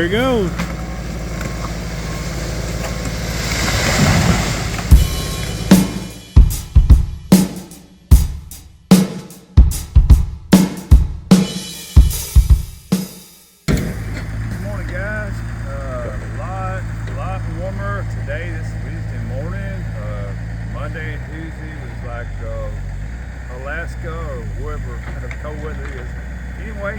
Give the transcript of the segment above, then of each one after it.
he goes. Good morning, guys. A lot warmer today. This Wednesday morning. Monday and Tuesday was like Alaska or wherever the cold weather is. Anyway,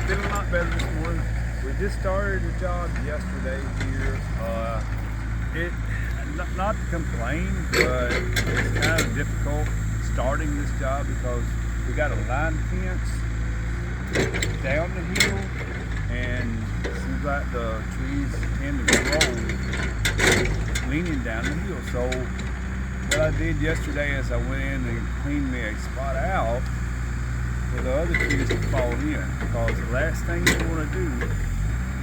feeling a lot better this morning. We just started the job yesterday here. Not to complain, but it's kind of difficult starting this job because we got a line fence down the hill, and it seems like the trees tend to grow leaning down the hill. So what I did yesterday is I went in and cleaned me a spot out where the other trees would fall in, because the last thing you want to do,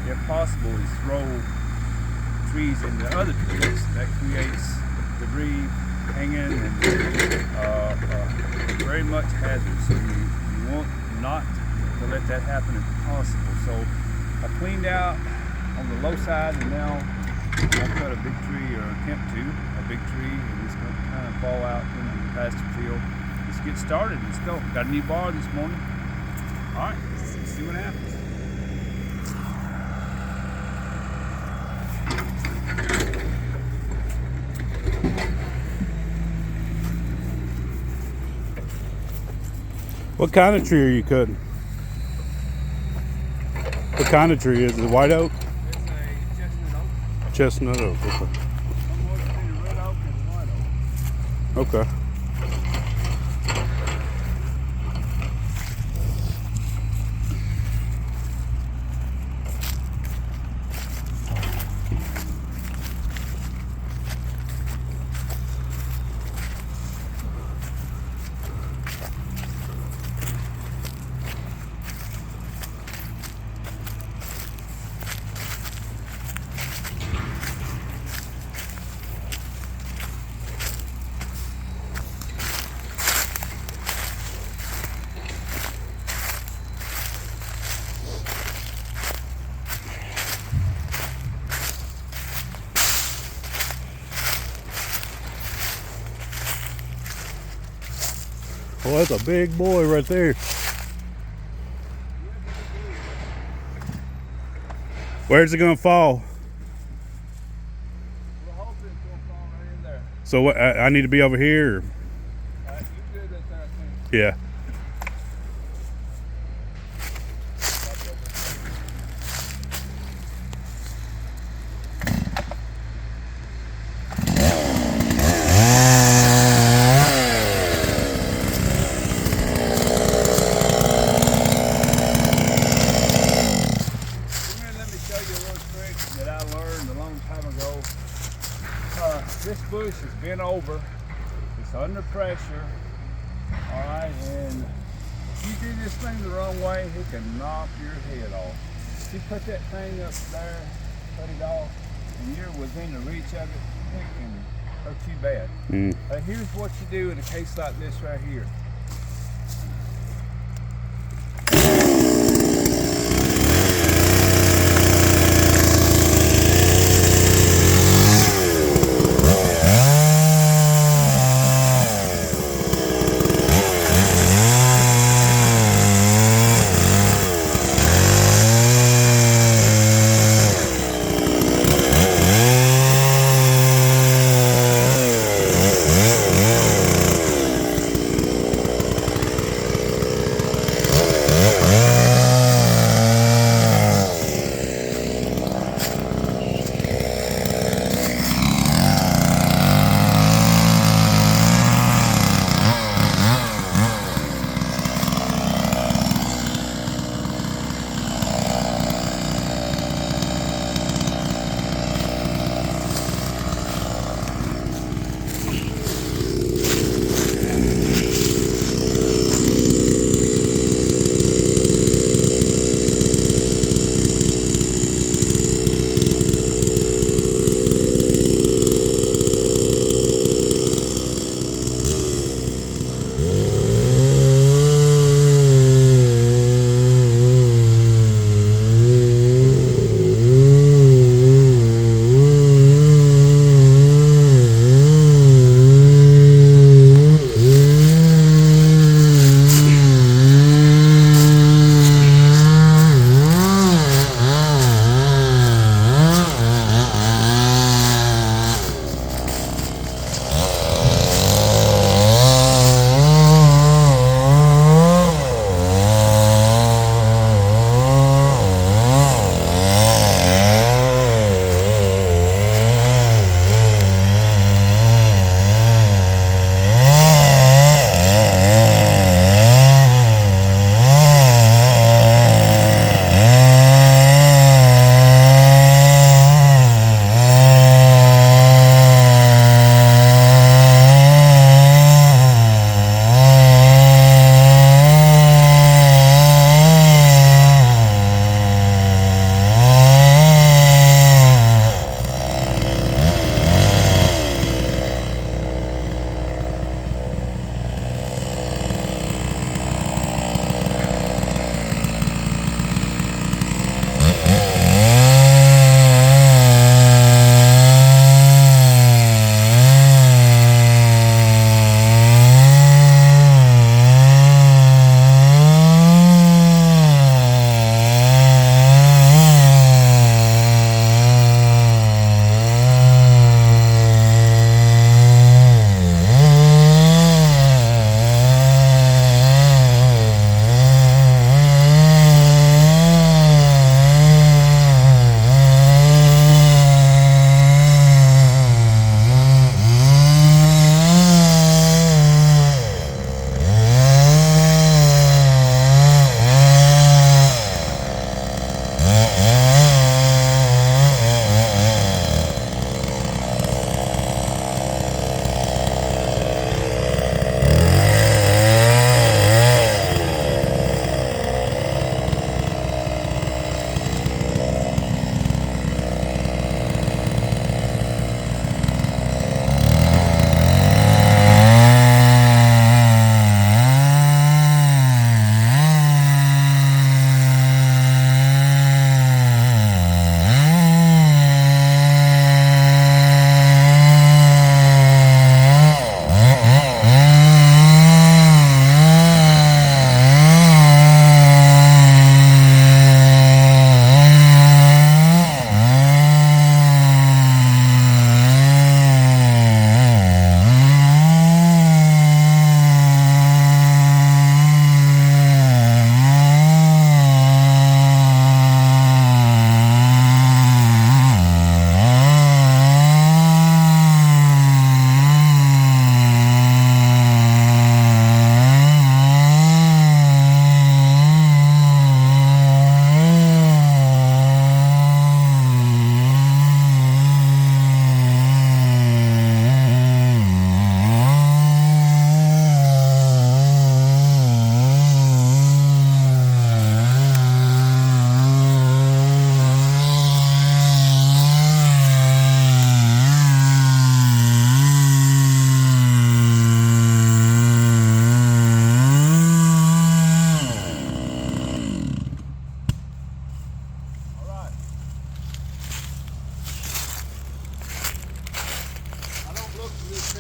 if possible, is throw trees into other trees. That creates debris hanging and very much hazardous. So you want not to let that happen if possible. So I cleaned out on the low side, and now I cut a big tree, or attempt to, a big tree, and it's going to kind of fall out into the pasture field. Let's get started. Let's go. Got a new bar this morning. All right, let's see what happens. What kind of tree are you cutting? What kind of tree is it? White oak? It's a chestnut oak. Chestnut oak. Okay. Somewhere between a red oak and a white oak. Okay. Well, that's a big boy right there. Where's it gonna fall? We're hoping it's going to fall right in there. So what? I need to be over here. Or? You good right there, I think. Yeah. Let me show you a little trick that I learned a long time ago. This bush is bent over. It's under pressure. All right, and if you do this thing the wrong way, it can knock your head off. If you put that thing up there, cut it off, and you're within the reach of it, it can hurt you bad. Here's what you do in a case like this right here.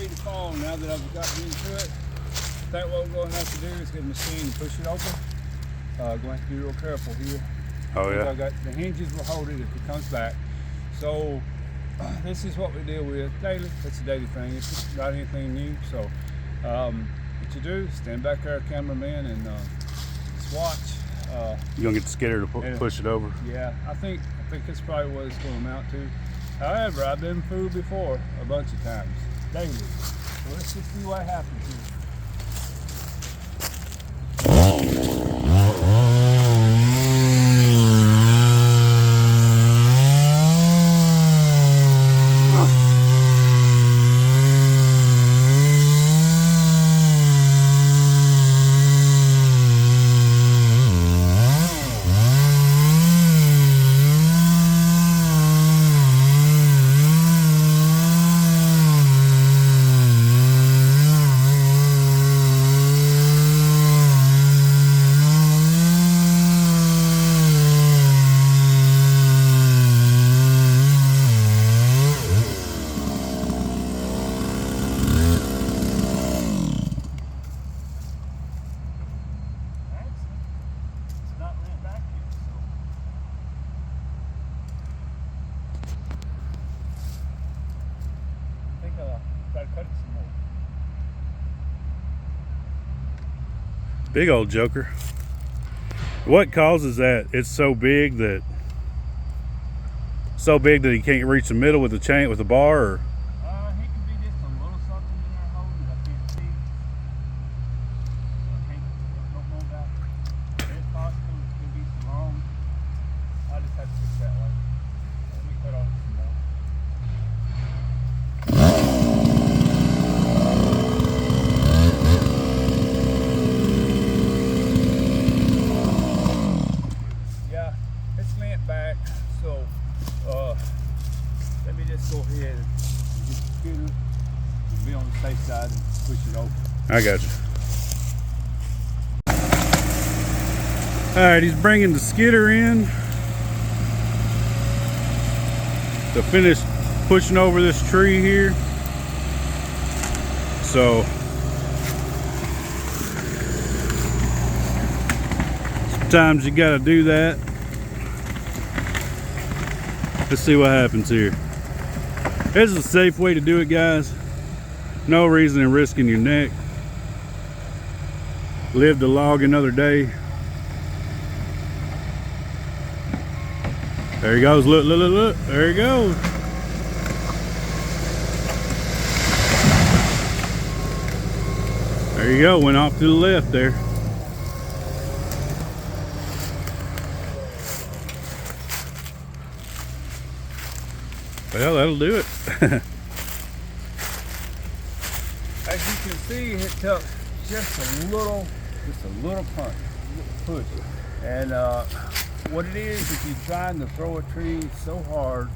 ready to fall now that I've gotten into it. I think what we're going to have to do is get a machine and push it open. Going to have to be real careful here. Oh yeah. I got the hinges will hold it if it comes back. So this is what we deal with daily. It's a daily thing. It's not anything new. So what you do, stand back there, cameraman, and just watch. You gonna get the skidder to push it over? Yeah, I think that's probably what it's going to amount to. However, I've been fooled before a bunch of times, daily. So let's just see what happens here. Try to cut it some more. Big old joker. What causes that? It's so big that he can't reach the middle with the chain with the bar, or He could be just a little something in there holding that I can't see. Don't know about. It's possible it could be some wrong. I just have to fix that later. Let me cut on some more. Yeah, it's leant back, so let me just go ahead and get the scooter and be on the safe side and push it over. I got you. All right, he's bringing the skidder in to finish pushing over this tree here. So sometimes you got to do that. Let's see what happens here. This is a safe way to do it, guys. No reason in risking your neck. Live to log another day. There he goes. Look, look, look, look. There he goes. There you go. Went off to the left there. Well, that'll do it. As you can see, it took just a little punch, push. And what it is, if you're trying to throw a tree so hard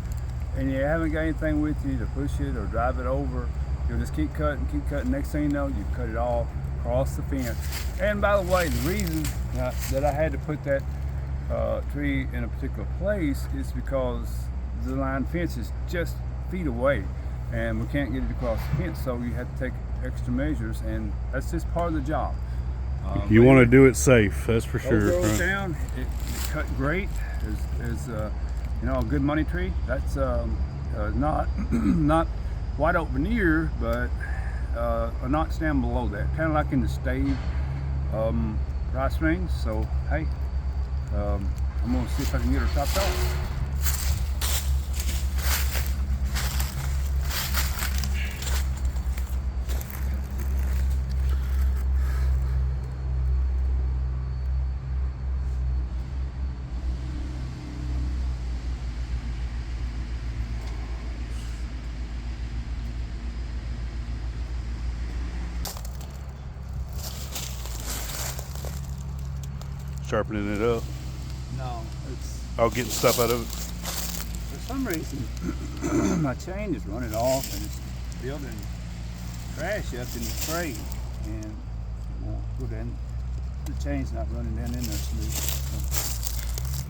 and you haven't got anything with you to push it or drive it over, you'll just keep cutting. Next thing you know, you cut it all across the fence. And by the way, the reason that I had to put that tree in a particular place is because the line fence is just feet away and we can't get it across the fence, so you have to take extra measures, and that's just part of the job. You want to do it safe, that's for sure. Goes down, it cut great. Is you know, a good money tree. That's not not white oak veneer, but a notch down below that, kind of like in the stave price range. So hey, I'm gonna see if I can get her chopped off. Sharpening it up. No, it's Oh, getting stuff out of it. for some reason my chain is running off and it's building trash up in the tray, and it won't go down. The chain's not running down in there smooth. So.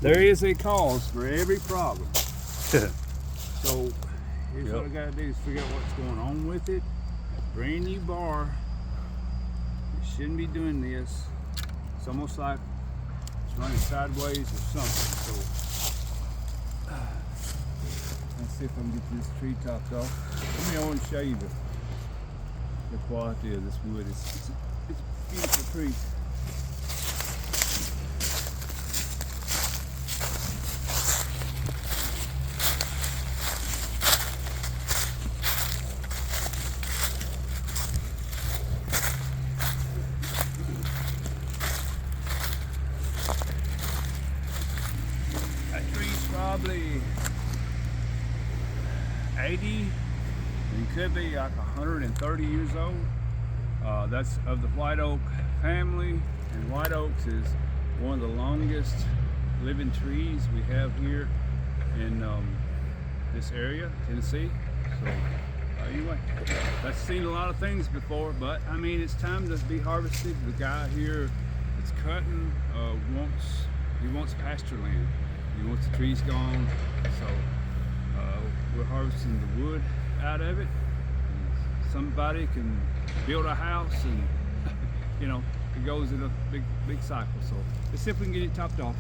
There is a cause for every problem. So Here's what I gotta do is figure out what's going on with it. Brand new bar. It shouldn't be doing this. It's almost like it's running sideways or something. So let's see if I can get this tree topped off. I want to show you the quality of this wood. It's a beautiful tree. That tree's probably 80. It could be like 130 years old. That's of the white oak family, and white oaks is one of the longest living trees we have here in this area, Tennessee. So anyway, I've seen a lot of things before, but I mean, it's time to be harvested. The guy here that's cutting wants pasture land. He wants the trees gone, so we're harvesting the wood out of it. Somebody can build a house, and you know, it goes in a big cycle. So let's see if we can get it topped off.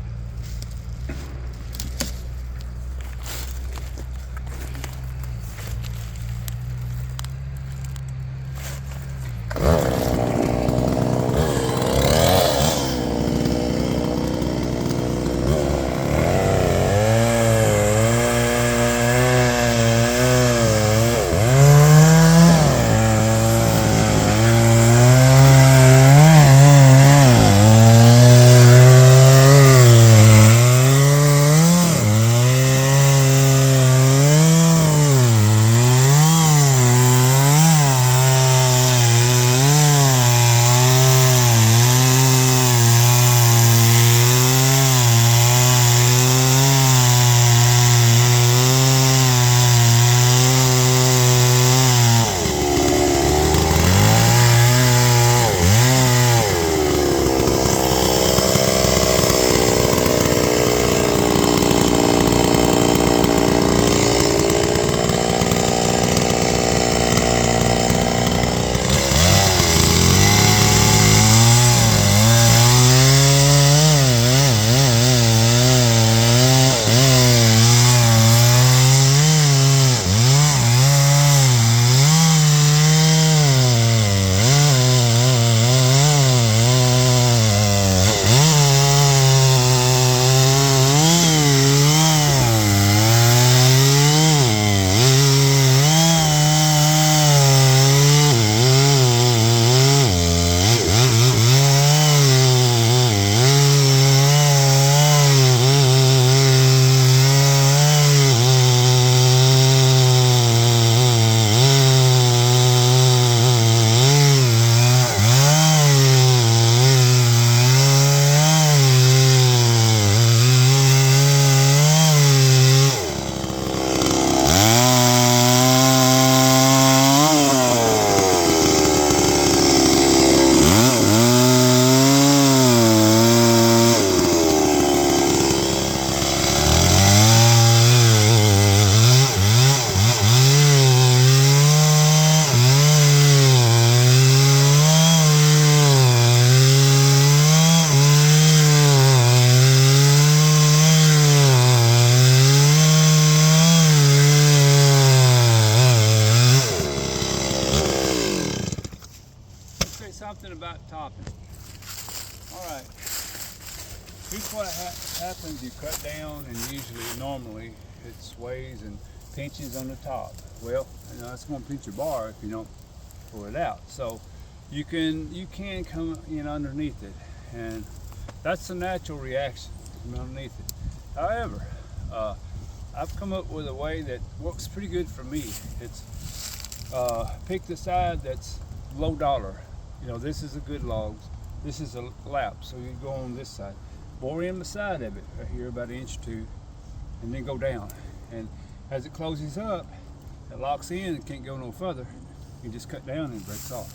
Something about topping. All right, here's what happens. You cut down, and normally it sways and pinches on the top. Well, you know, that's going to pinch your bar if you don't pull it out. So you can come in underneath it, and that's a natural reaction from underneath it. However, I've come up with a way that works pretty good for me. It's pick the side that's low dollar. You know, this is a good logs. This is a lap, so you go on this side. Bore in the side of it right here, about 1 inch or 2, and then go down. And as it closes up, it locks in and can't go no further. You just cut down and it breaks off.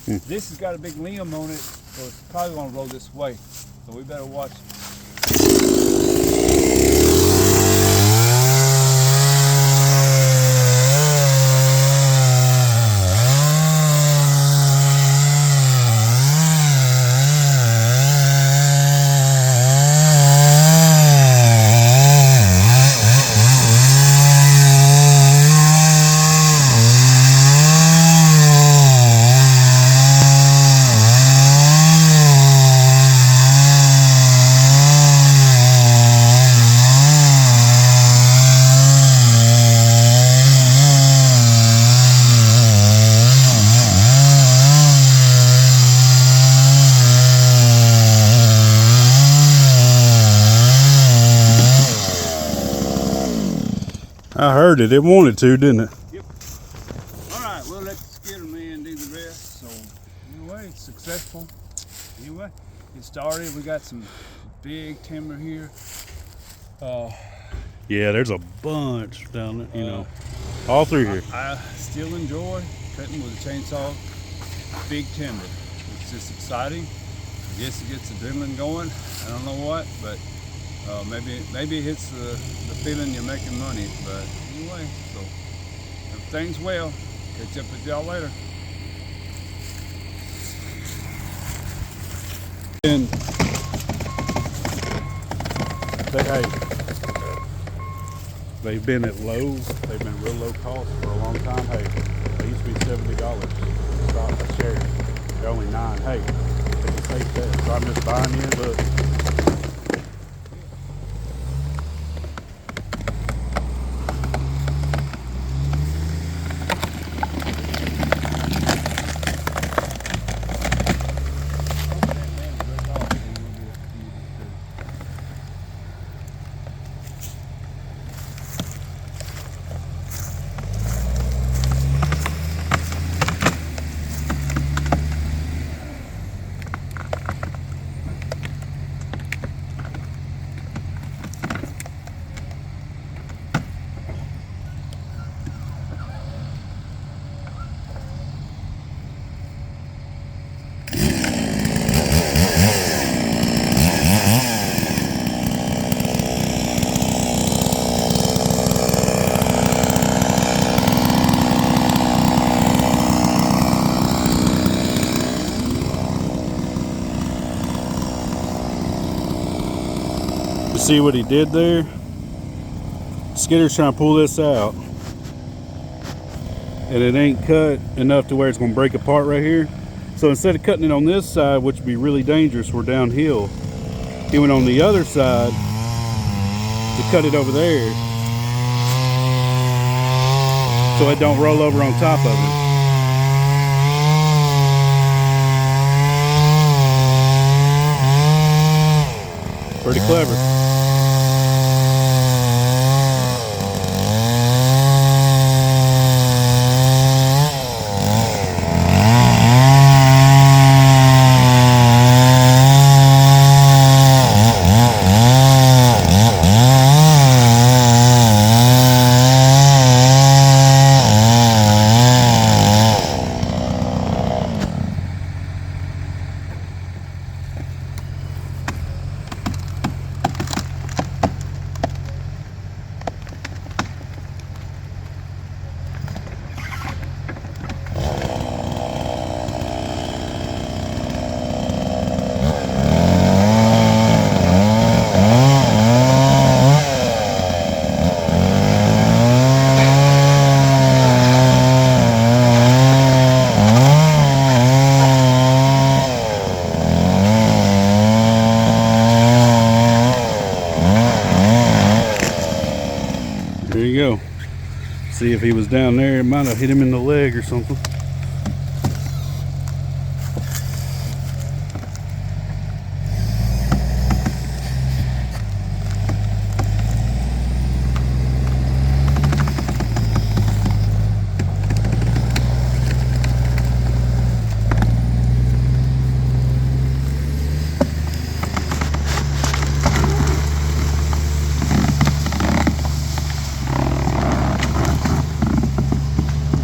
This has got a big limb on it, so it's probably gonna roll this way. So we better watch it. I heard it. It wanted to, didn't it? Yep. All right, we'll let the skidder man do the rest. So anyway, it's successful. Anyway, get started. We got some big timber here. Yeah, there's a bunch down there, you know, all through here. I still enjoy cutting with a chainsaw big timber. It's just exciting. I guess it gets adrenaline going. I don't know what, but maybe it hits the feeling you're making money. But anyway, so everything's well. Catch up with y'all later. And they've been at low. They've been real low cost for a long time. Hey, they used to be $70 stock a share. They're only $9. Hey, they just take that. So I'm just buying in. Look. See what he did there? Skidder's trying to pull this out, and it ain't cut enough to where it's going to break apart right here. So instead of cutting it on this side, which would be really dangerous, we're downhill, he went on the other side to cut it over there so it don't roll over on top of it. Pretty clever. There you go. See, if he was down there, it might have hit him in the leg or something.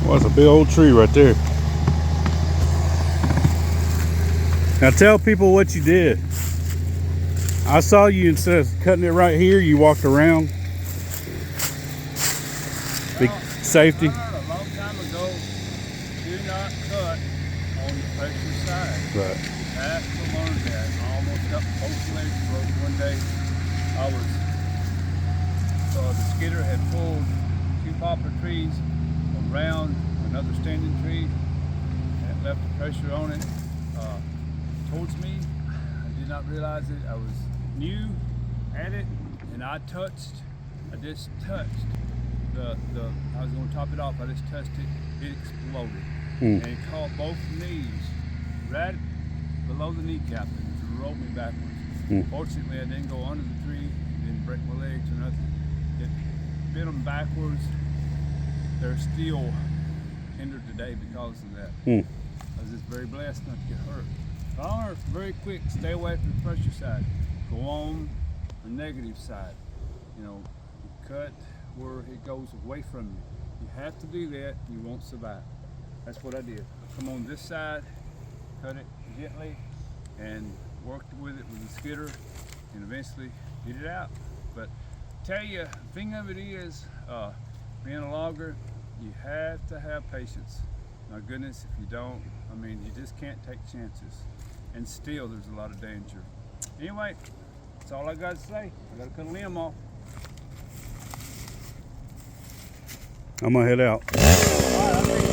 Well, that's a big old tree right there. Now tell people what you did. I saw you, instead of cutting it right here, you walked around. Big safety. I heard a long time ago, do not cut on the pressure side. Right. You have to learn that. I almost got both legs broke one day. The skidder had pulled 2 poplar trees around another standing tree, and it left the pressure on it towards me. I did not realize it. I was new at it, and I just touched I was going to top it off. I just touched it. It exploded, and it caught both knees right below the kneecap and rolled me backwards. Fortunately, I didn't go under the tree, didn't break my legs or nothing. bent them backwards, they're still hindered today because of that. Hmm. I was just very blessed not to get hurt. However, very quick, stay away from the pressure side. Go on the negative side. You know, cut where it goes away from you. You have to do that, you won't survive. That's what I did. I come on this side, cut it gently, and worked with it with the skidder, and eventually get it out. But tell you, the thing of it is, being a logger, you have to have patience. My goodness, if you don't, I mean, you just can't take chances. And still, there's a lot of danger. Anyway, that's all I got to say. I got to cut a limb off. I'm gonna head out. All right, I think